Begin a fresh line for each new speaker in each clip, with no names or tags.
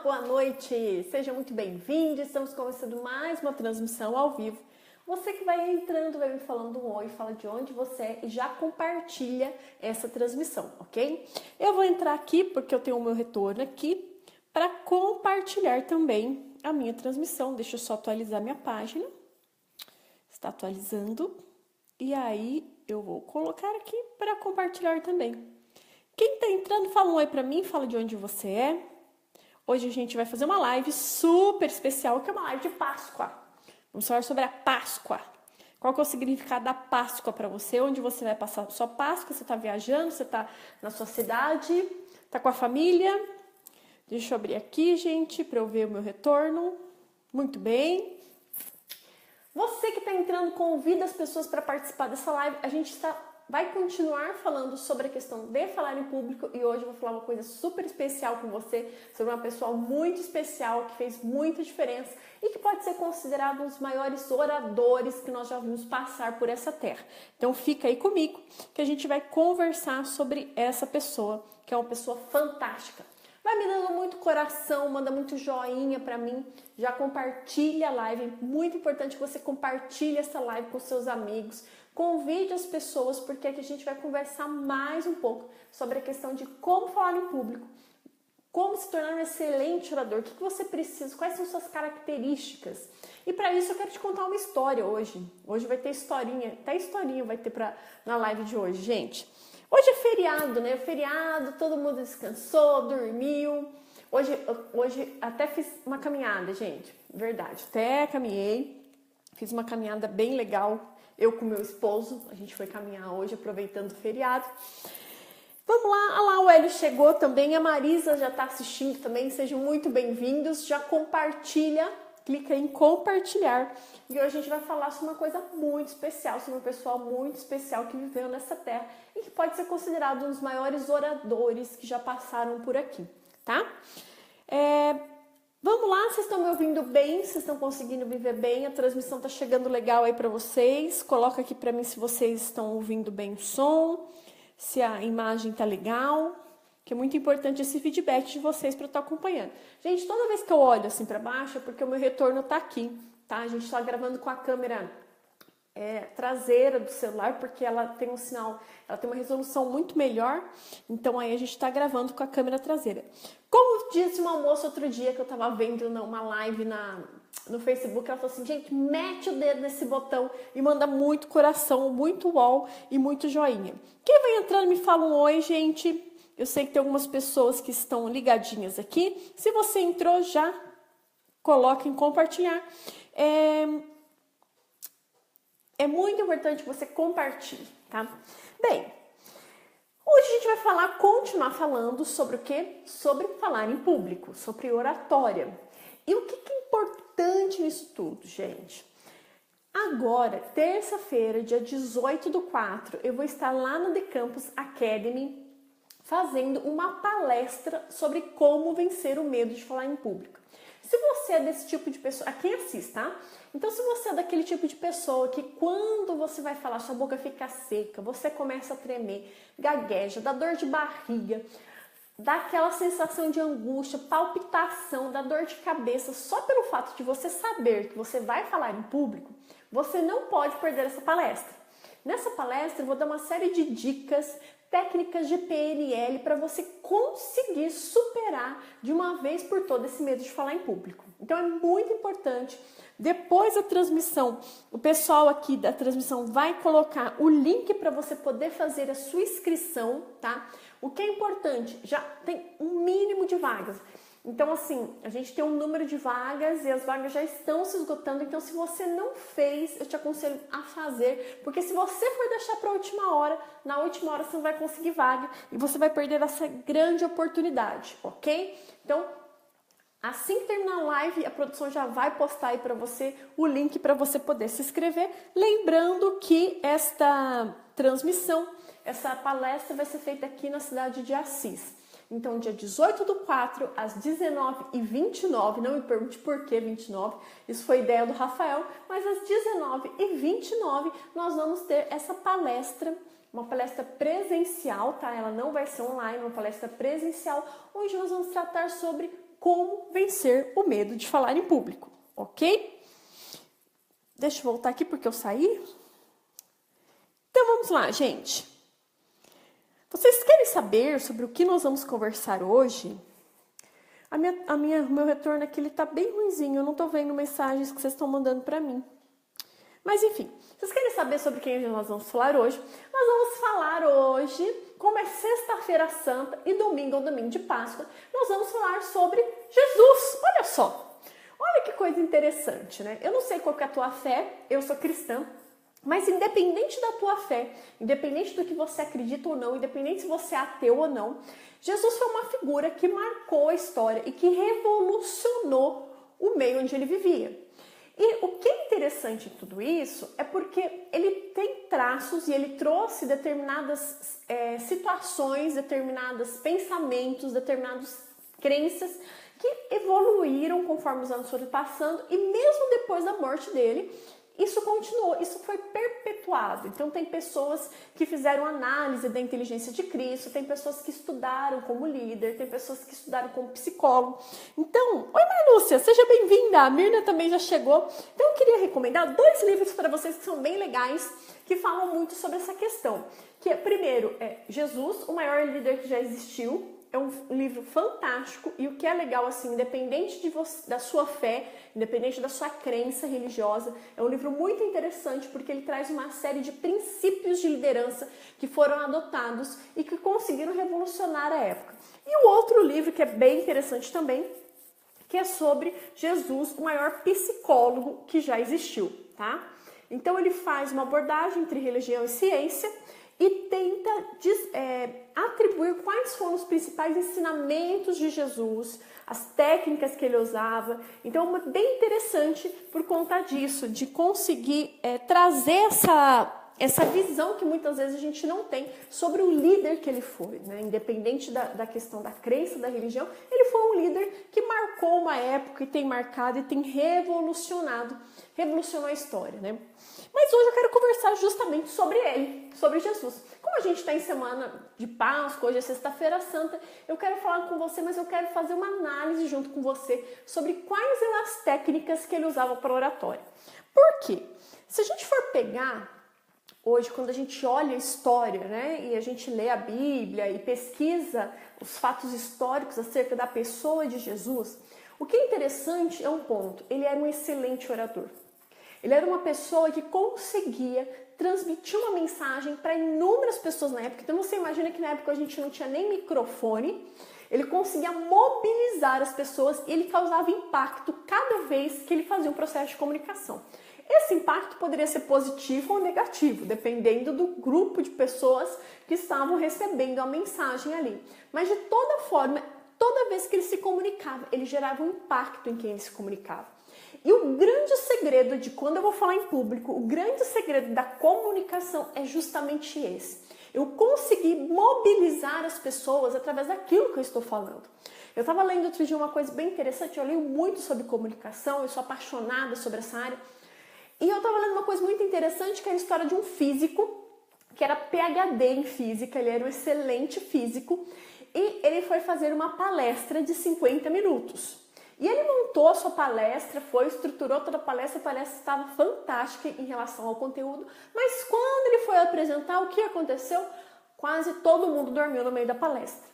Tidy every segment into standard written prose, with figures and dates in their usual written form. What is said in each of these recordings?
boa noite! Seja muito bem-vindo, estamos começando mais uma transmissão ao vivo. Você que vai entrando, vai me falando um oi, fala de onde você é e já compartilha essa transmissão, ok? Eu vou entrar aqui porque eu tenho o meu retorno aqui para compartilhar também a minha transmissão. Deixa eu só atualizar minha página. Está atualizando. E aí eu vou colocar aqui para compartilhar também. Quem está entrando, fala um oi para mim, fala de onde você é. Hoje a gente vai fazer uma live super especial, que é uma live de Páscoa. Vamos falar sobre a Páscoa. Qual que é o significado da Páscoa para você? Onde você vai passar a sua Páscoa? Você está viajando? Você está na sua cidade? Está com a família? Deixa eu abrir aqui, gente, para eu ver o meu retorno. Muito bem. Você que está entrando, convida as pessoas para participar dessa live. A gente vai continuar falando sobre a questão de falar em público e hoje eu vou falar uma coisa super especial com você, sobre uma pessoa muito especial que fez muita diferença e que pode ser considerado um dos maiores oradores que nós já vimos passar por essa terra. Então fica aí comigo que a gente vai conversar sobre essa pessoa, que é uma pessoa fantástica. Vai me dando muito coração, manda muito joinha pra mim, já compartilha a live, é muito importante que você compartilhe essa live com seus amigos, convide as pessoas, porque aqui a gente vai conversar mais um pouco sobre a questão de como falar em público, como se tornar um excelente orador, o que você precisa, quais são suas características. E para isso eu quero te contar uma história hoje. Hoje vai ter historinha, até historinha vai ter na live de hoje, gente. Hoje é feriado, né? Feriado, todo mundo descansou, dormiu. Hoje até fiz uma caminhada, gente. Verdade, até caminhei. Fiz uma caminhada bem legal. Eu com meu esposo, a gente foi caminhar hoje, aproveitando o feriado. Vamos lá, olha lá, o Hélio chegou também. A Marisa já está assistindo também. Sejam muito bem-vindos. Já compartilha. Clica em compartilhar. E hoje a gente vai falar sobre uma coisa muito especial, sobre um pessoal muito especial que viveu nessa terra e que pode ser considerado um dos maiores oradores que já passaram por aqui, tá? Vamos lá, vocês estão me ouvindo bem? Vocês estão conseguindo me ver bem? A transmissão tá chegando legal aí para vocês. Coloca aqui para mim se vocês estão ouvindo bem o som, se a imagem tá legal. Que é muito importante esse feedback de vocês para eu estar acompanhando. Gente, toda vez que eu olho assim para baixo é porque o meu retorno tá aqui, tá? A gente está gravando com a câmera traseira do celular, porque ela tem um sinal, ela tem uma resolução muito melhor, então aí a gente está gravando com a câmera traseira. Como disse uma moça outro dia que eu estava vendo uma live no Facebook, ela falou assim, gente, mete o dedo nesse botão e manda muito coração, muito uau e muito joinha. Quem vai entrando me fala um oi, gente. Eu sei que tem algumas pessoas que estão ligadinhas aqui. Se você entrou, já coloque em compartilhar. É muito importante que você compartilhe, tá? Bem, hoje a gente vai continuar falando sobre o quê? Sobre falar em público, sobre oratória. E o que é importante nisso tudo, gente? Agora, terça-feira, dia 18/4, eu vou estar lá no The Campus Academy fazendo uma palestra sobre como vencer o medo de falar em público. Se você é desse tipo de pessoa, a quem assiste, tá? Então, se você é daquele tipo de pessoa que quando você vai falar, sua boca fica seca, você começa a tremer, gagueja, dá dor de barriga, dá aquela sensação de angústia, palpitação, dá dor de cabeça, só pelo fato de você saber que você vai falar em público, você não pode perder essa palestra. Nessa palestra, eu vou dar uma série de dicas, técnicas de PNL para você conseguir superar de uma vez por todas esse medo de falar em público. Então é muito importante. Depois da transmissão, o pessoal aqui da transmissão vai colocar o link para você poder fazer a sua inscrição, tá? O que é importante, já tem um mínimo de vagas. Então, assim, a gente tem um número de vagas e as vagas já estão se esgotando. Então, se você não fez, eu te aconselho a fazer. Porque se você for deixar para a última hora, na última hora você não vai conseguir vaga e você vai perder essa grande oportunidade, ok? Então, assim que terminar a live, a produção já vai postar aí para você o link para você poder se inscrever. Lembrando que esta transmissão, essa palestra vai ser feita aqui na cidade de Assis. Então, dia 18/4, às 19h29, não me pergunte por que 29, isso foi ideia do Rafael, mas às 19h29 nós vamos ter essa palestra, uma palestra presencial, tá? Ela não vai ser online, uma palestra presencial, onde nós vamos tratar sobre como vencer o medo de falar em público, ok? Deixa eu voltar aqui porque eu saí. Então vamos lá, gente. Vocês querem saber sobre o que nós vamos conversar hoje? O meu retorno aqui ele tá bem ruinzinho, eu não tô vendo mensagens que vocês estão mandando para mim. Mas enfim, vocês querem saber sobre quem nós vamos falar hoje? Nós vamos falar hoje, como é sexta-feira santa e domingo é o domingo de Páscoa, nós vamos falar sobre Jesus. Olha só, olha que coisa interessante, né? Eu não sei qual que é a tua fé, eu sou cristã, mas independente da tua fé, independente do que você acredita ou não, independente se você é ateu ou não, Jesus foi uma figura que marcou a história e que revolucionou o meio onde ele vivia. E o que é interessante em tudo isso é porque ele tem traços e ele trouxe determinadas situações, determinados pensamentos, determinadas crenças que evoluíram conforme os anos foram passando e mesmo depois da morte dele, isso continuou, isso foi perpetuado. Então tem pessoas que fizeram análise da inteligência de Cristo, tem pessoas que estudaram como líder, tem pessoas que estudaram como psicólogo. Então, oi Marlúcia, seja bem-vinda, a Mirna também já chegou. Então eu queria recomendar 2 livros para vocês que são bem legais, que falam muito sobre essa questão. Que primeiro é Jesus, o maior líder que já existiu. É um livro fantástico e o que é legal, assim, independente da sua fé, independente da sua crença religiosa, é um livro muito interessante porque ele traz uma série de princípios de liderança que foram adotados e que conseguiram revolucionar a época. E o outro livro que é bem interessante também, que é sobre Jesus, o maior psicólogo que já existiu, tá? Então ele faz uma abordagem entre religião e ciência e tenta atribuir quais foram os principais ensinamentos de Jesus, as técnicas que ele usava. Então é bem interessante por conta disso, de conseguir trazer essa visão que muitas vezes a gente não tem sobre o líder que ele foi, né? Independente da questão da crença, da religião, ele foi um líder que marcou uma época e tem marcado e tem revolucionou a história, né? Mas hoje eu quero conversar justamente sobre ele, sobre Jesus. Como a gente está em semana de Páscoa, hoje é sexta-feira santa, eu quero falar com você, mas eu quero fazer uma análise junto com você sobre quais eram as técnicas que ele usava para a oratória. Por quê? Se a gente for pegar hoje, quando a gente olha a história, né, e a gente lê a Bíblia e pesquisa os fatos históricos acerca da pessoa de Jesus, o que é interessante é um ponto, ele era um excelente orador. Ele era uma pessoa que conseguia transmitir uma mensagem para inúmeras pessoas na época. Então você imagina que na época a gente não tinha nem microfone, ele conseguia mobilizar as pessoas e ele causava impacto cada vez que ele fazia um processo de comunicação. Esse impacto poderia ser positivo ou negativo, dependendo do grupo de pessoas que estavam recebendo a mensagem ali. Mas de toda forma, toda vez que ele se comunicava, ele gerava um impacto em quem ele se comunicava. E o grande segredo de quando eu vou falar em público, o grande segredo da comunicação é justamente esse. Eu consegui mobilizar as pessoas através daquilo que eu estou falando. Eu estava lendo outro dia uma coisa bem interessante, eu leio muito sobre comunicação, eu sou apaixonada sobre essa área. E eu estava lendo uma coisa muito interessante, que era a história de um físico, que era PhD em física, ele era um excelente físico, e ele foi fazer uma palestra de 50 minutos. E ele montou a sua palestra, estruturou toda a palestra estava fantástica em relação ao conteúdo, mas quando ele foi apresentar, o que aconteceu? Quase todo mundo dormiu no meio da palestra.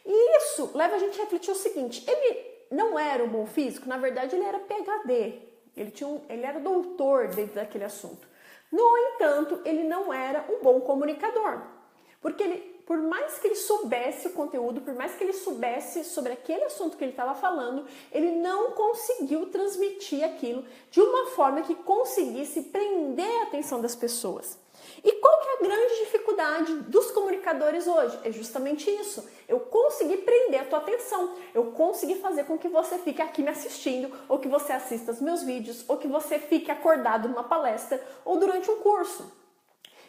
E isso leva a gente a refletir o seguinte, ele não era um bom físico, na verdade ele era PhD, ele era doutor dentro daquele assunto. No entanto, ele não era um bom comunicador, porque por mais que ele soubesse o conteúdo, por mais que ele soubesse sobre aquele assunto que ele estava falando, ele não conseguiu transmitir aquilo de uma forma que conseguisse prender a atenção das pessoas. E qual que é a grande dificuldade dos comunicadores hoje? É justamente isso. Eu consegui prender a tua atenção. Eu consegui fazer com que você fique aqui me assistindo, ou que você assista os meus vídeos, ou que você fique acordado numa palestra, ou durante um curso.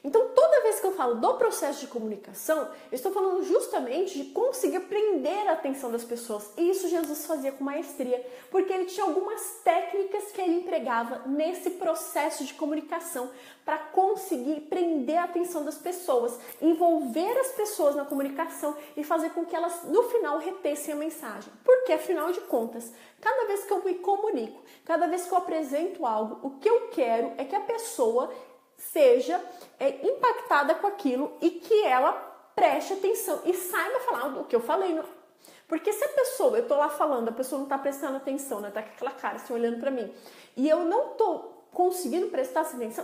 Então, toda vez que eu falo do processo de comunicação, eu estou falando justamente de conseguir prender a atenção das pessoas. E isso Jesus fazia com maestria, porque ele tinha algumas técnicas que ele empregava nesse processo de comunicação para conseguir prender a atenção das pessoas, envolver as pessoas na comunicação e fazer com que elas, no final, retessem a mensagem. Por Porque, afinal de contas, cada vez que eu me comunico, cada vez que eu apresento algo, o que eu quero é que a pessoa seja impactada com aquilo e que ela preste atenção e saiba falar do que eu falei. Porque se a pessoa, eu tô lá falando, a pessoa não tá prestando atenção, né? Tá com aquela cara assim, olhando pra mim, e eu não tô conseguindo prestar essa atenção,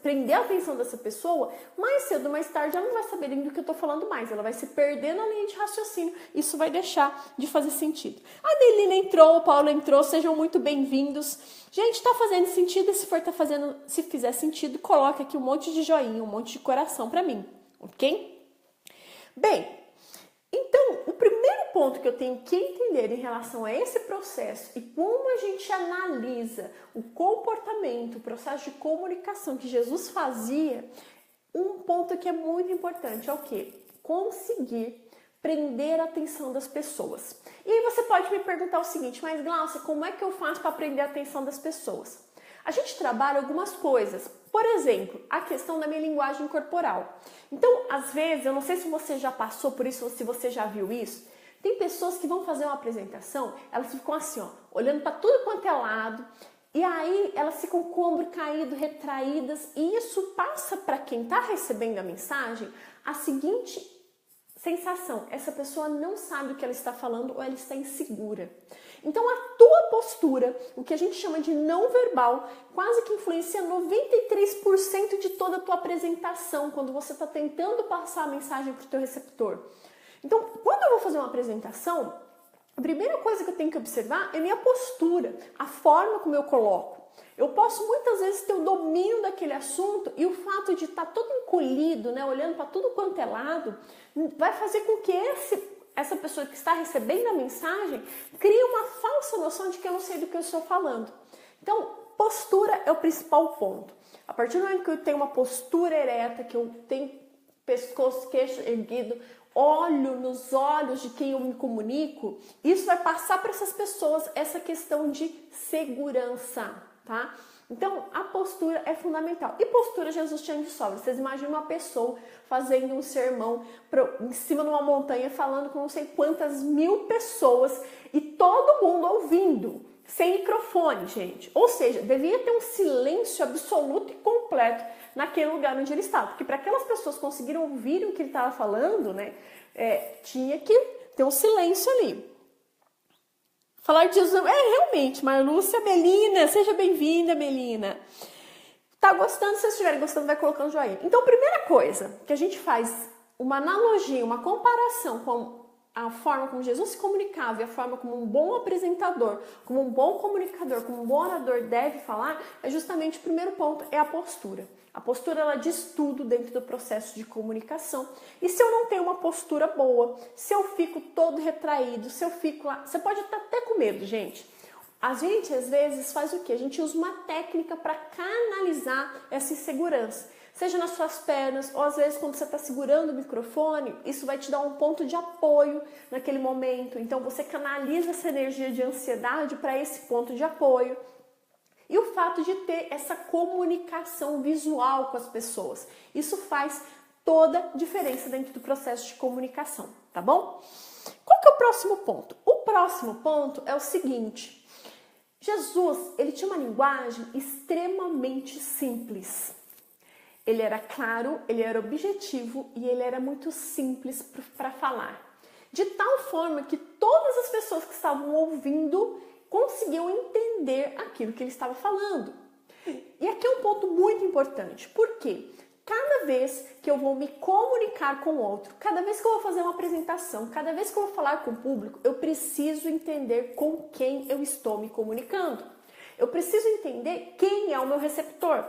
prender a atenção dessa pessoa, mais cedo ou mais tarde ela não vai saber nem do que eu tô falando mais, ela vai se perder na linha de raciocínio, isso vai deixar de fazer sentido. A Melina entrou, o Paulo entrou, sejam muito bem-vindos. Gente, tá fazendo sentido? Se fizer sentido, coloca aqui um monte de joinha, um monte de coração pra mim, ok? Bem, então, o primeiro ponto que eu tenho que entender em relação a esse processo e como a gente analisa o comportamento, o processo de comunicação que Jesus fazia, um ponto que é muito importante é o quê? Conseguir prender a atenção das pessoas. E aí você pode me perguntar o seguinte, mas Glaucia, como é que eu faço para prender a atenção das pessoas? A gente trabalha algumas coisas, por exemplo, a questão da minha linguagem corporal. Então, às vezes, eu não sei se você já passou por isso ou se você já viu isso, tem pessoas que vão fazer uma apresentação, elas ficam assim, ó, olhando para tudo quanto é lado, e aí elas ficam com o ombro caído, retraídas, e isso passa para quem está recebendo a mensagem a seguinte sensação, essa pessoa não sabe o que ela está falando ou ela está insegura. Então a tua postura, o que a gente chama de não verbal, quase que influencia 93% de toda a tua apresentação quando você está tentando passar a mensagem para o teu receptor. Então, quando eu vou fazer uma apresentação, a primeira coisa que eu tenho que observar é minha postura, a forma como eu coloco. Eu posso muitas vezes ter o domínio daquele assunto e o fato de estar todo encolhido, né, olhando para tudo quanto é lado, vai fazer com que essa pessoa que está recebendo a mensagem crie uma falsa noção de que eu não sei do que eu estou falando. Então, postura é o principal ponto. A partir do momento que eu tenho uma postura ereta, que eu tenho pescoço, queixo erguido, olho nos olhos de quem eu me comunico, isso vai passar para essas pessoas essa questão de segurança, tá? Então, a postura é fundamental. E postura Jesus tinha de sobra. Vocês imaginam uma pessoa fazendo um sermão em cima de uma montanha, falando com não sei quantas mil pessoas e todo mundo ouvindo, sem microfone, gente. Ou seja, devia ter um silêncio absoluto e completo naquele lugar onde ele estava. Porque para aquelas pessoas conseguirem ouvir o que ele estava falando, né, tinha que ter um silêncio ali. Falar de Jesus, realmente, Marlúcia, Melina, seja bem-vinda, Melina. Tá gostando? Se vocês estiverem gostando, vai colocando joinha. Então, a primeira coisa que a gente faz, uma analogia, uma comparação com a forma como Jesus se comunicava e a forma como um bom apresentador, como um bom comunicador, como um bom orador deve falar, é justamente o primeiro ponto, é a postura. A postura, ela diz tudo dentro do processo de comunicação. E se eu não tenho uma postura boa, se eu fico todo retraído, se eu fico lá... Você pode estar até com medo, gente. A gente, às vezes, faz o quê? A gente usa uma técnica para canalizar essa insegurança. Seja nas suas pernas, ou às vezes quando você está segurando o microfone, isso vai te dar um ponto de apoio naquele momento. Então, você canaliza essa energia de ansiedade para esse ponto de apoio. E o fato de ter essa comunicação visual com as pessoas. Isso faz toda a diferença dentro do processo de comunicação, tá bom? Qual que é o próximo ponto? O próximo ponto é o seguinte. Jesus, ele tinha uma linguagem extremamente simples. Ele era claro, ele era objetivo e ele era muito simples para falar. De tal forma que todas as pessoas que estavam ouvindo conseguiam entender aquilo que ele estava falando. E aqui é um ponto muito importante. Por quê? Cada vez que eu vou me comunicar com o outro, cada vez que eu vou fazer uma apresentação, cada vez que eu vou falar com o público, eu preciso entender com quem eu estou me comunicando. Eu preciso entender quem é o meu receptor.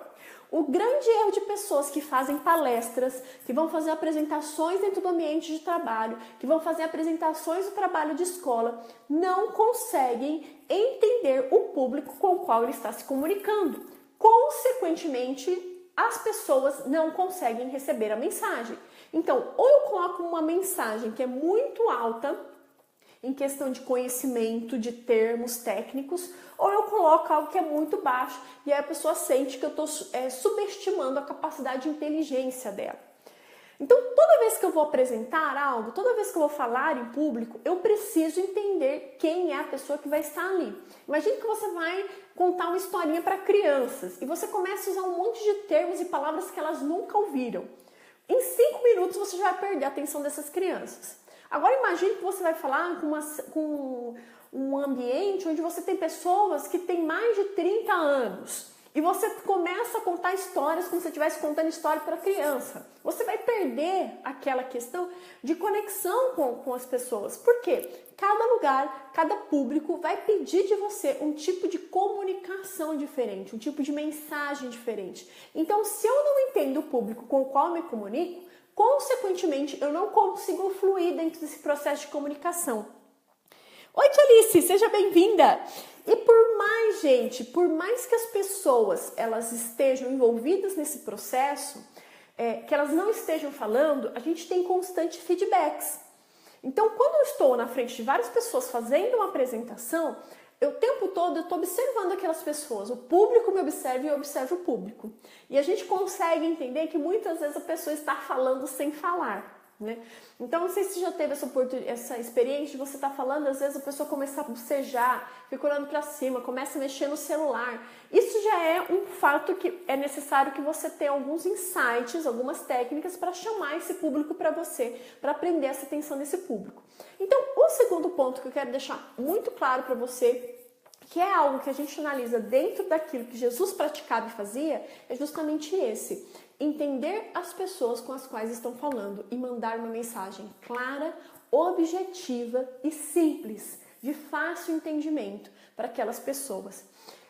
O grande erro de pessoas que fazem palestras, que vão fazer apresentações dentro do ambiente de trabalho, que vão fazer apresentações do trabalho de escola, não conseguem entender o público com o qual ele está se comunicando. Consequentemente, as pessoas não conseguem receber a mensagem. Então, ou eu coloco uma mensagem que é muito alta, em questão de conhecimento, de termos técnicos, ou eu coloco algo que é muito baixo e aí a pessoa sente que eu estou subestimando a capacidade de inteligência dela. Então, toda vez que eu vou apresentar algo, toda vez que eu vou falar em público, eu preciso entender quem é a pessoa que vai estar ali. Imagine que você vai contar uma historinha para crianças e você começa a usar um monte de termos e palavras que elas nunca ouviram. Em 5 minutos você já vai perder a atenção dessas crianças. Agora imagine que você vai falar com um ambiente onde você tem pessoas que têm mais de 30 anos. E você começa a contar histórias como se estivesse contando história para criança. Você vai perder aquela questão de conexão com as pessoas. Por quê? Cada lugar, cada público vai pedir de você um tipo de comunicação diferente, um tipo de mensagem diferente. Então, se eu não entendo o público com o qual eu me comunico, consequentemente, eu não consigo fluir dentro desse processo de comunicação. Oi, Tia Alice, seja bem-vinda! E por mais que as pessoas elas estejam envolvidas nesse processo, que elas não estejam falando, a gente tem constante feedbacks. Então, quando eu estou na frente de várias pessoas fazendo uma apresentação, o tempo todo eu estou observando aquelas pessoas, o público me observa e eu observo o público. E a gente consegue entender que muitas vezes a pessoa está falando sem falar. Né? Então, não sei se já teve essa experiência de você estar falando, às vezes a pessoa começa a bocejar, fica olhando para cima, começa a mexer no celular. Isso já é um fato que é necessário que você tenha alguns insights, algumas técnicas para chamar esse público para você, para prender essa atenção desse público. Então, o segundo ponto que eu quero deixar muito claro para você, que é algo que a gente analisa dentro daquilo que Jesus praticava e fazia, é justamente esse. Entender as pessoas com as quais estão falando e mandar uma mensagem clara, objetiva e simples, de fácil entendimento para aquelas pessoas.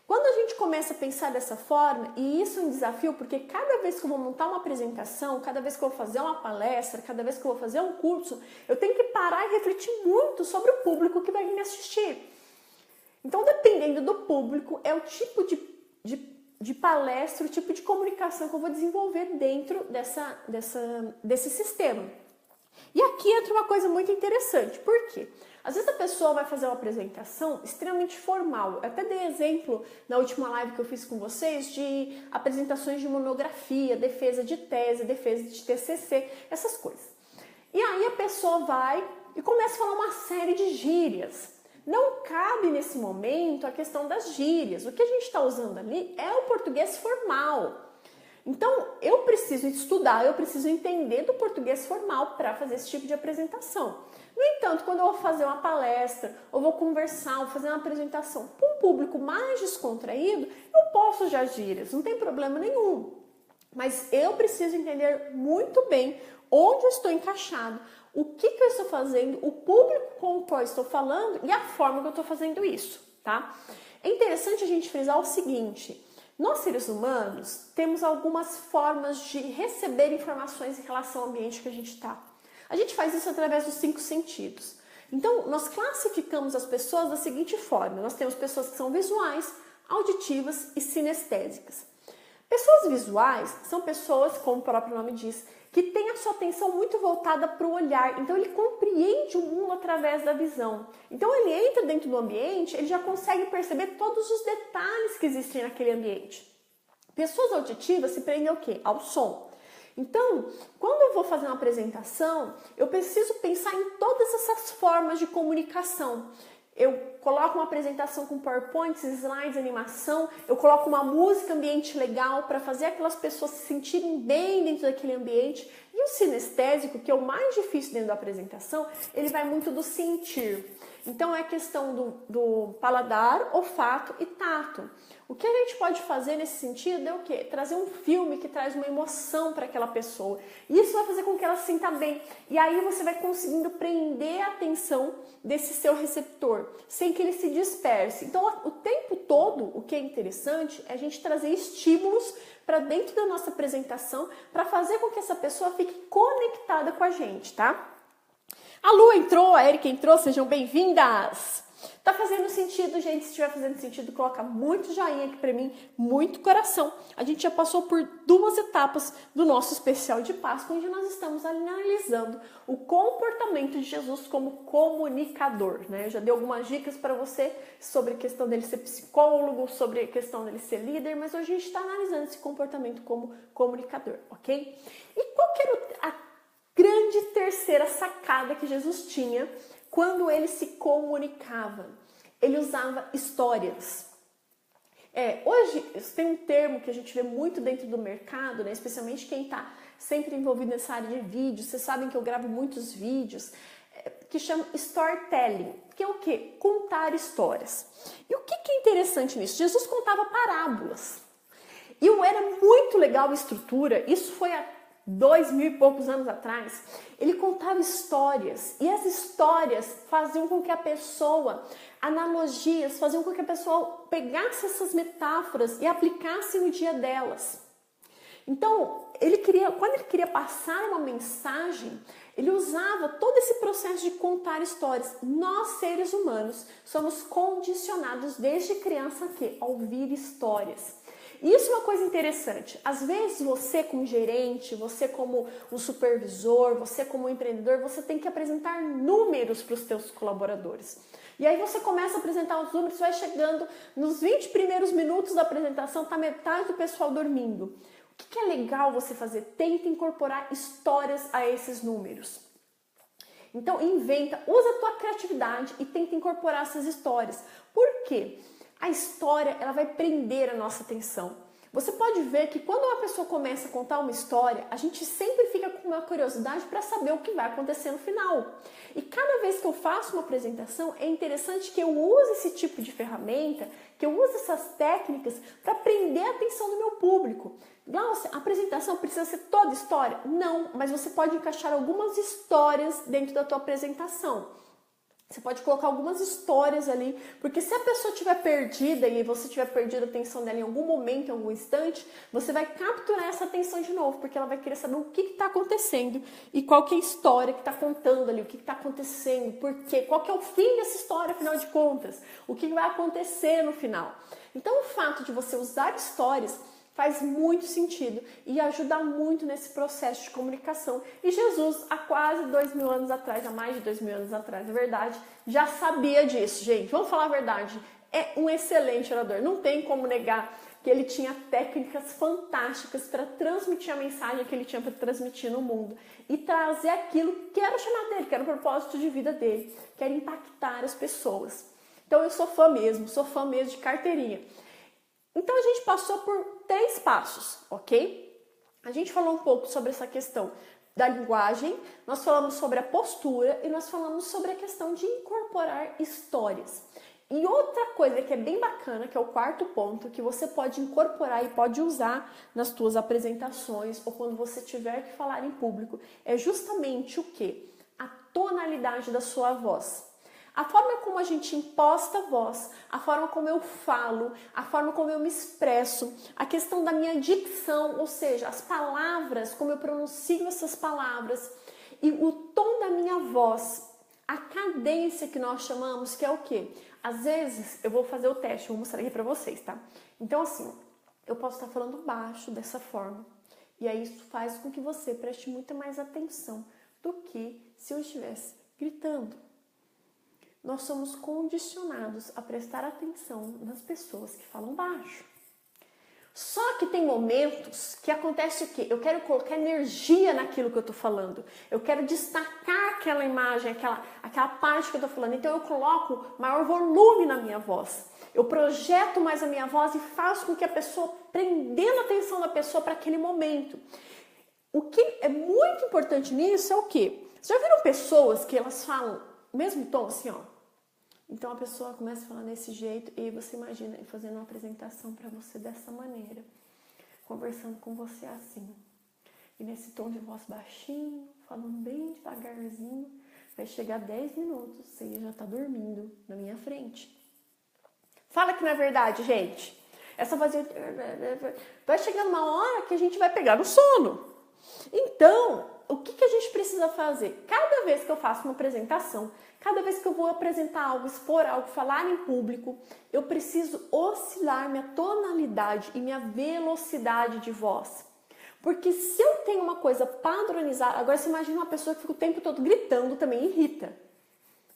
Quando a gente começa a pensar dessa forma, e isso é um desafio, porque cada vez que eu vou montar uma apresentação, cada vez que eu vou fazer uma palestra, cada vez que eu vou fazer um curso, eu tenho que parar e refletir muito sobre o público que vai me assistir. Então, dependendo do público, é o tipo de palestra, o tipo de comunicação que eu vou desenvolver dentro desse sistema. E aqui entra uma coisa muito interessante. Por quê? Às vezes a pessoa vai fazer uma apresentação extremamente formal. Eu até dei exemplo na última live que eu fiz com vocês de apresentações de monografia, defesa de tese, defesa de TCC, essas coisas. E aí a pessoa vai e começa a falar uma série de gírias. Não cabe nesse momento a questão das gírias. O que a gente está usando ali é o português formal. Então, eu preciso estudar, eu preciso entender do português formal para fazer esse tipo de apresentação. No entanto, quando eu vou fazer uma palestra, ou vou conversar, ou fazer uma apresentação para um público mais descontraído, eu posso usar gírias, não tem problema nenhum. Mas eu preciso entender muito bem onde eu estou encaixado, o que eu estou fazendo, o público com o qual eu estou falando e a forma que eu estou fazendo isso, tá? É interessante a gente frisar o seguinte: nós seres humanos temos algumas formas de receber informações em relação ao ambiente que a gente está. A gente faz isso através dos 5 sentidos. Então, nós classificamos as pessoas da seguinte forma: nós temos pessoas que são visuais, auditivas e sinestésicas. Pessoas visuais são pessoas, como o próprio nome diz, que tem a sua atenção muito voltada para o olhar. Então, ele compreende o mundo através da visão. Então, ele entra dentro do ambiente, ele já consegue perceber todos os detalhes que existem naquele ambiente. Pessoas auditivas se prendem ao quê? Ao som. Então, quando eu vou fazer uma apresentação, eu preciso pensar em todas essas formas de comunicação. Eu coloco uma apresentação com PowerPoint, slides, animação, eu coloco uma música, ambiente legal para fazer aquelas pessoas se sentirem bem dentro daquele ambiente. E o sinestésico, que é o mais difícil dentro da apresentação, ele vai muito do sentir. Então é questão do paladar, olfato e tato. O que a gente pode fazer nesse sentido é o quê? Trazer um filme que traz uma emoção para aquela pessoa. E isso vai fazer com que ela se sinta bem. E aí você vai conseguindo prender a atenção desse seu receptor, sem que ele se disperse. Então, o tempo todo, o que é interessante é a gente trazer estímulos para dentro da nossa apresentação, para fazer com que essa pessoa fique conectada com a gente, tá? A Lu entrou, a Erika entrou, sejam bem-vindas! Tá fazendo sentido, gente? Se estiver fazendo sentido, coloca muito joinha aqui pra mim, muito coração. A gente já passou por 2 etapas do nosso especial de Páscoa, onde nós estamos analisando o comportamento de Jesus como comunicador, né? Eu já dei algumas dicas para você sobre a questão dele ser psicólogo, sobre a questão dele ser líder, mas hoje a gente está analisando esse comportamento como comunicador, ok? E qual que era a grande terceira sacada que Jesus tinha quando ele se comunicava. Ele usava histórias. Hoje tem um termo que a gente vê muito dentro do mercado, né? Especialmente quem está sempre envolvido nessa área de vídeo. Vocês sabem que eu gravo muitos vídeos, que chama storytelling, que é o quê? Contar histórias. E o que é interessante nisso? Jesus contava parábolas. E era muito legal a estrutura, isso foi há 2000 e poucos anos atrás. Ele contava histórias, e as histórias faziam com que a pessoa, analogias, faziam com que a pessoa pegasse essas metáforas e aplicasse no dia delas. Então, quando ele queria passar uma mensagem, ele usava todo esse processo de contar histórias. Nós, seres humanos, somos condicionados desde criança a ouvir histórias. E isso é uma coisa interessante. Às vezes você como gerente, você como um supervisor, você como um empreendedor, você tem que apresentar números para os seus colaboradores. E aí você começa a apresentar os números, vai chegando nos 20 primeiros minutos da apresentação, está metade do pessoal dormindo. O que é legal você fazer? Tenta incorporar histórias a esses números. Então usa a tua criatividade e tenta incorporar essas histórias. Por quê? A história, ela vai prender a nossa atenção. Você pode ver que quando uma pessoa começa a contar uma história, a gente sempre fica com uma curiosidade para saber o que vai acontecer no final. E cada vez que eu faço uma apresentação, é interessante que eu use esse tipo de ferramenta, que eu use essas técnicas para prender a atenção do meu público. Glaucia, a apresentação precisa ser toda história? Não, mas você pode encaixar algumas histórias dentro da tua apresentação. Você pode colocar algumas histórias ali, porque se a pessoa estiver perdida e você tiver perdido a atenção dela em algum momento, em algum instante, você vai capturar essa atenção de novo, porque ela vai querer saber o que está acontecendo e qual que é a história que está contando ali, o que está acontecendo, por quê, qual que é o fim dessa história, afinal de contas, o que vai acontecer no final. Então, o fato de você usar histórias faz muito sentido e ajuda muito nesse processo de comunicação. E Jesus, há quase 2000 anos atrás, há mais de 2000 anos atrás, na verdade, já sabia disso, gente. Vamos falar a verdade, é um excelente orador. Não tem como negar que ele tinha técnicas fantásticas para transmitir a mensagem que ele tinha para transmitir no mundo e trazer aquilo que era o chamado dele, que era o propósito de vida dele, que era impactar as pessoas. Então eu sou fã mesmo de carteirinha. Então a gente passou por 3 passos, ok? A gente falou um pouco sobre essa questão da linguagem, nós falamos sobre a postura e nós falamos sobre a questão de incorporar histórias. E outra coisa que é bem bacana, que é o 4º ponto, que você pode incorporar e pode usar nas tuas apresentações ou quando você tiver que falar em público, é justamente o quê? A tonalidade da sua voz. A forma como a gente imposta a voz, a forma como eu falo, a forma como eu me expresso, a questão da minha dicção, ou seja, as palavras, como eu pronuncio essas palavras e o tom da minha voz, a cadência que nós chamamos, que é o quê? Às vezes, eu vou fazer o teste, vou mostrar aqui pra vocês, tá? Então, assim, eu posso estar falando baixo dessa forma e aí isso faz com que você preste muita mais atenção do que se eu estivesse gritando. Nós somos condicionados a prestar atenção nas pessoas que falam baixo. Só que tem momentos que acontece o quê? Eu quero colocar energia naquilo que eu estou falando. Eu quero destacar aquela imagem, aquela parte que eu estou falando. Então eu coloco maior volume na minha voz. Eu projeto mais a minha voz e faço com que a pessoa, prendendo a atenção da pessoa para aquele momento. O que é muito importante nisso é o quê? Vocês já viram pessoas que elas falam o mesmo tom assim, ó? Então a pessoa começa a falar desse jeito e você imagina fazendo uma apresentação para você dessa maneira, conversando com você assim. E nesse tom de voz baixinho, falando bem devagarzinho, vai chegar 10 minutos e ele já está dormindo na minha frente. Fala que não é verdade, gente. Essa vozinha vai chegando uma hora que a gente vai pegar no sono. Então, o que a gente precisa fazer? Cada vez que eu faço uma apresentação, cada vez que eu vou apresentar algo, expor algo, falar em público, eu preciso oscilar minha tonalidade e minha velocidade de voz. Porque se eu tenho uma coisa padronizada, agora você imagina uma pessoa que fica o tempo todo gritando, também irrita.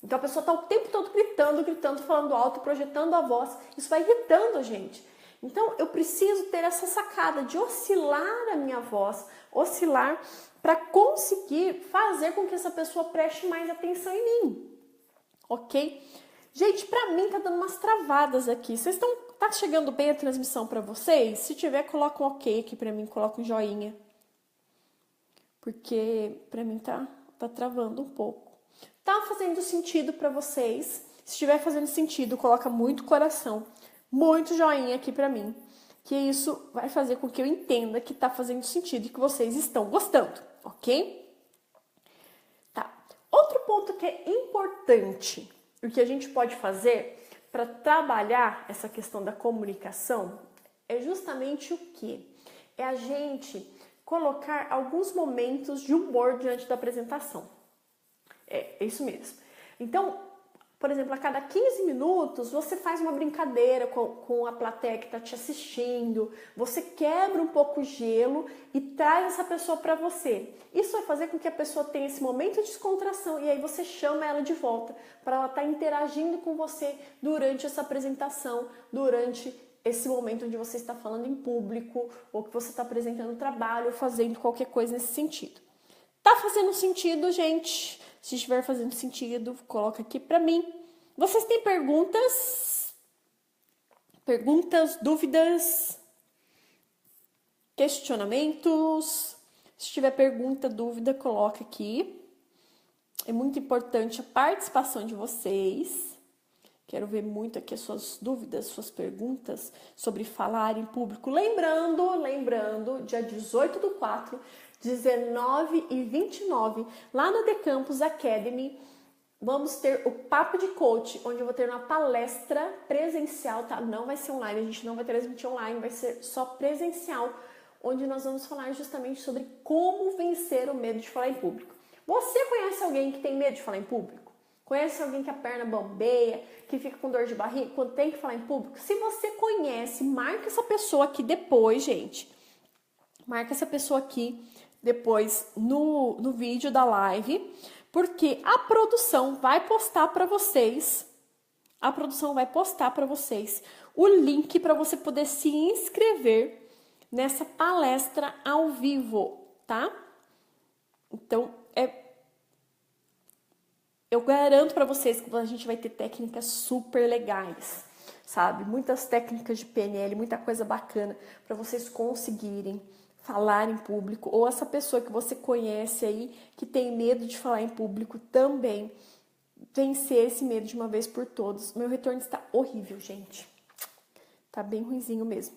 Então a pessoa está o tempo todo gritando, falando alto, projetando a voz, isso vai irritando a gente. Então, eu preciso ter essa sacada de oscilar a minha voz, oscilar para conseguir fazer com que essa pessoa preste mais atenção em mim, ok? Gente, para mim tá dando umas travadas aqui. Tá chegando bem a transmissão para vocês? Se tiver, coloca um ok aqui para mim, coloca um joinha. Porque para mim tá travando um pouco. Tá fazendo sentido para vocês? Se estiver fazendo sentido, coloca muito coração, muito joinha aqui para mim, que isso vai fazer com que eu entenda que tá fazendo sentido e que vocês estão gostando, ok? Tá. Outro ponto que é importante, o que a gente pode fazer para trabalhar essa questão da comunicação é justamente o quê? É a gente colocar alguns momentos de humor diante da apresentação. É isso mesmo. Então, por exemplo, a cada 15 minutos você faz uma brincadeira com a plateia que está te assistindo, você quebra um pouco o gelo e traz essa pessoa para você. Isso vai fazer com que a pessoa tenha esse momento de descontração e aí você chama ela de volta para ela estar interagindo com você durante essa apresentação, durante esse momento onde você está falando em público ou que você está apresentando trabalho ou fazendo qualquer coisa nesse sentido. Tá fazendo sentido, gente? Se estiver fazendo sentido, coloca aqui para mim. Vocês têm perguntas? Perguntas, dúvidas, questionamentos? Se tiver pergunta, dúvida, coloca aqui. É muito importante a participação de vocês. Quero ver muito aqui as suas dúvidas, suas perguntas sobre falar em público. Lembrando, dia 18/4, 19 e 29, lá no The Campus Academy, vamos ter o Papo de Coach, onde eu vou ter uma palestra presencial, tá? Não vai ser online, a gente não vai transmitir online, vai ser só presencial, onde nós vamos falar justamente sobre como vencer o medo de falar em público. Você conhece alguém que tem medo de falar em público? Conhece alguém que a perna bambeia, que fica com dor de barriga quando tem que falar em público? Se você conhece, marca essa pessoa aqui depois, gente. Marca essa pessoa aqui depois no vídeo da live, porque a produção vai postar para vocês. A produção vai postar para vocês o link para você poder se inscrever nessa palestra ao vivo, tá? Então, eu garanto para vocês que a gente vai ter técnicas super legais, sabe? Muitas técnicas de PNL, muita coisa bacana para vocês conseguirem falar em público, ou essa pessoa que você conhece aí, que tem medo de falar em público também, vencer esse medo de uma vez por todas. Meu retorno está horrível, gente. Tá bem ruinzinho mesmo.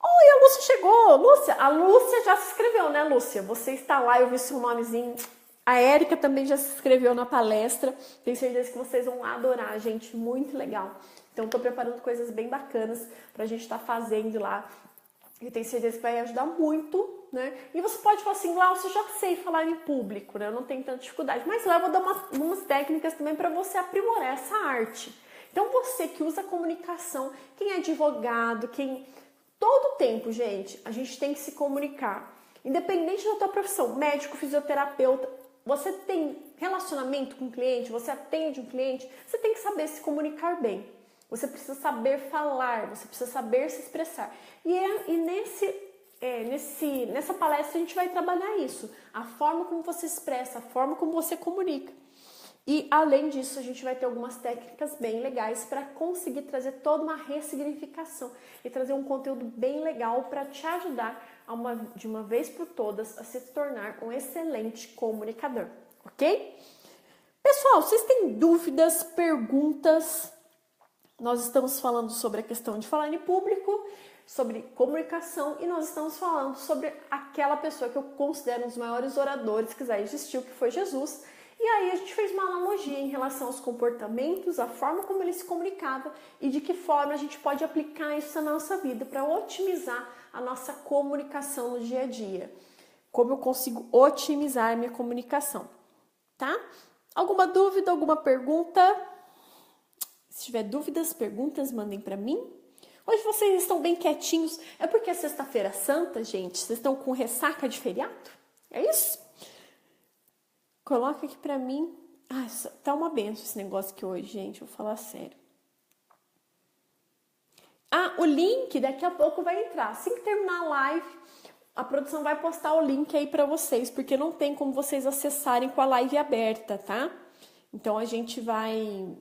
Oi, a Lúcia chegou! Lúcia, a Lúcia já se inscreveu, né, Lúcia? Você está lá, eu vi seu nomezinho. A Érica também já se inscreveu na palestra. Tenho certeza que vocês vão adorar, gente. Muito legal. Então, estou preparando coisas bem bacanas pra gente estar fazendo lá. Eu tenho certeza que vai ajudar muito, né? E você pode falar assim, Glaucia, eu já sei falar em público, né? Eu não tenho tanta dificuldade. Mas lá eu vou dar umas técnicas também para você aprimorar essa arte. Então, você que usa comunicação, quem é advogado, todo tempo, gente, a gente tem que se comunicar. Independente da tua profissão, médico, fisioterapeuta, você tem relacionamento com o cliente, você atende um cliente, você tem que saber se comunicar bem. Você precisa saber falar, você precisa saber se expressar. Nessa palestra a gente vai trabalhar isso. A forma como você expressa, a forma como você comunica. E além disso, a gente vai ter algumas técnicas bem legais para conseguir trazer toda uma ressignificação e trazer um conteúdo bem legal para te ajudar de uma vez por todas a se tornar um excelente comunicador, ok? Pessoal, vocês têm dúvidas, perguntas? Nós estamos falando sobre a questão de falar em público, sobre comunicação e nós estamos falando sobre aquela pessoa que eu considero um dos maiores oradores que já existiu, que foi Jesus. E aí a gente fez uma analogia em relação aos comportamentos, a forma como ele se comunicava e de que forma a gente pode aplicar isso na nossa vida para otimizar a nossa comunicação no dia a dia. Como eu consigo otimizar a minha comunicação, tá? Alguma dúvida, alguma pergunta? Se tiver dúvidas, perguntas, mandem para mim. Hoje vocês estão bem quietinhos. É porque é sexta-feira santa, gente? Vocês estão com ressaca de feriado? É isso? Coloca aqui pra mim. Ah, tá uma benção esse negócio aqui hoje, gente. Vou falar sério. Ah, o link daqui a pouco vai entrar. Assim que terminar a live, a produção vai postar o link aí para vocês, porque não tem como vocês acessarem com a live aberta, tá? Então a gente vai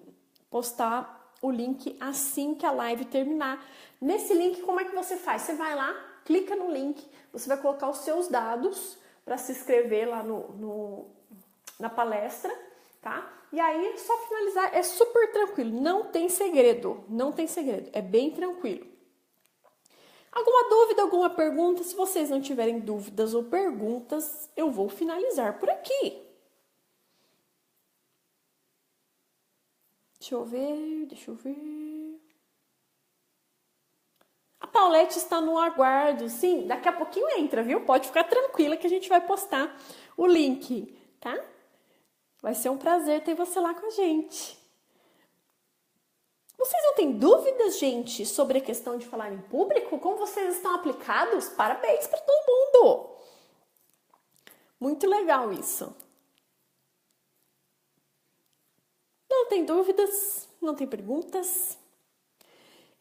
postar o link assim que a live terminar. Nesse link, como é que você faz? Você vai lá, clica no link, você vai colocar os seus dados para se inscrever lá na palestra, tá? E aí é só finalizar, é super tranquilo, não tem segredo, é bem tranquilo. Alguma dúvida, alguma pergunta? Se vocês não tiverem dúvidas ou perguntas, eu vou finalizar por aqui. Deixa eu ver. A Paulette está no aguardo, sim, daqui a pouquinho entra, viu? Pode ficar tranquila que a gente vai postar o link, tá? Vai ser um prazer ter você lá com a gente. Vocês não têm dúvidas, gente, sobre a questão de falar em público? Como vocês estão aplicados? Parabéns para todo mundo! Muito legal isso. Não tem dúvidas? Não tem perguntas?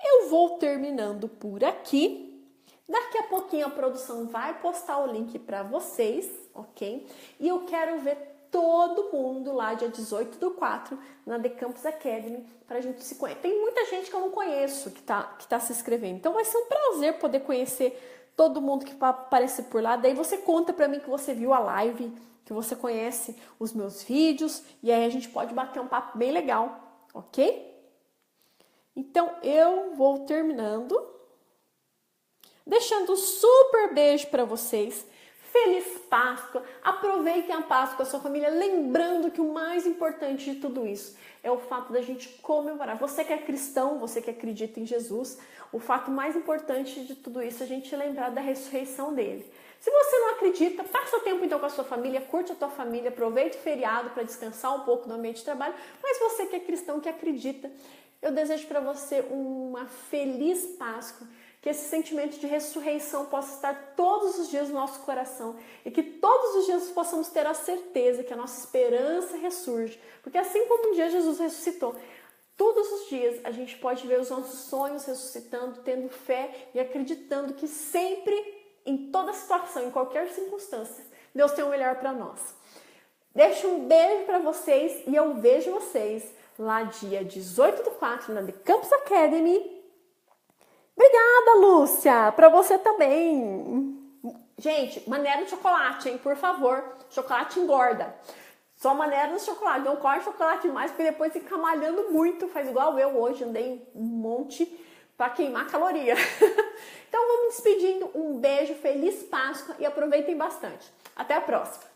Eu vou terminando por aqui. Daqui a pouquinho a produção vai postar o link para vocês, ok? E eu quero ver todo mundo lá dia 18/4 na The Campus Academy para a gente se conhecer. Tem muita gente que eu não conheço que tá se inscrevendo. Então vai ser um prazer poder conhecer todo mundo que vai aparecer por lá. Daí você conta para mim que você viu a live, que você conhece os meus vídeos e aí a gente pode bater um papo bem legal, ok? Então eu vou terminando, deixando um super beijo para vocês. Feliz Páscoa! Aproveitem a Páscoa com a sua família, lembrando que o mais importante de tudo isso é o fato da gente comemorar. Você que é cristão, você que acredita em Jesus, o fato mais importante de tudo isso é a gente lembrar da ressurreição dele. Se você não acredita, passa tempo então com a sua família, curte a tua família, aproveite o feriado para descansar um pouco no ambiente de trabalho, mas você que é cristão, que acredita, eu desejo para você uma feliz Páscoa, que esse sentimento de ressurreição possa estar todos os dias no nosso coração e que todos os dias possamos ter a certeza que a nossa esperança ressurge. Porque assim como um dia Jesus ressuscitou, todos os dias a gente pode ver os nossos sonhos ressuscitando, tendo fé e acreditando que sempre, em toda situação, em qualquer circunstância, Deus tem o melhor para nós. Deixo um beijo para vocês e eu vejo vocês lá dia 18/4 na The Campus Academy. Obrigada, Lúcia! Para você também. Gente, maneira de chocolate, hein? Por favor. Chocolate engorda. Só maneira de chocolate. Não corte chocolate demais, porque depois fica malhando muito. Faz igual eu hoje. Andei um monte para queimar caloria. Então, vamos me despedindo. Um beijo, feliz Páscoa e aproveitem bastante. Até a próxima.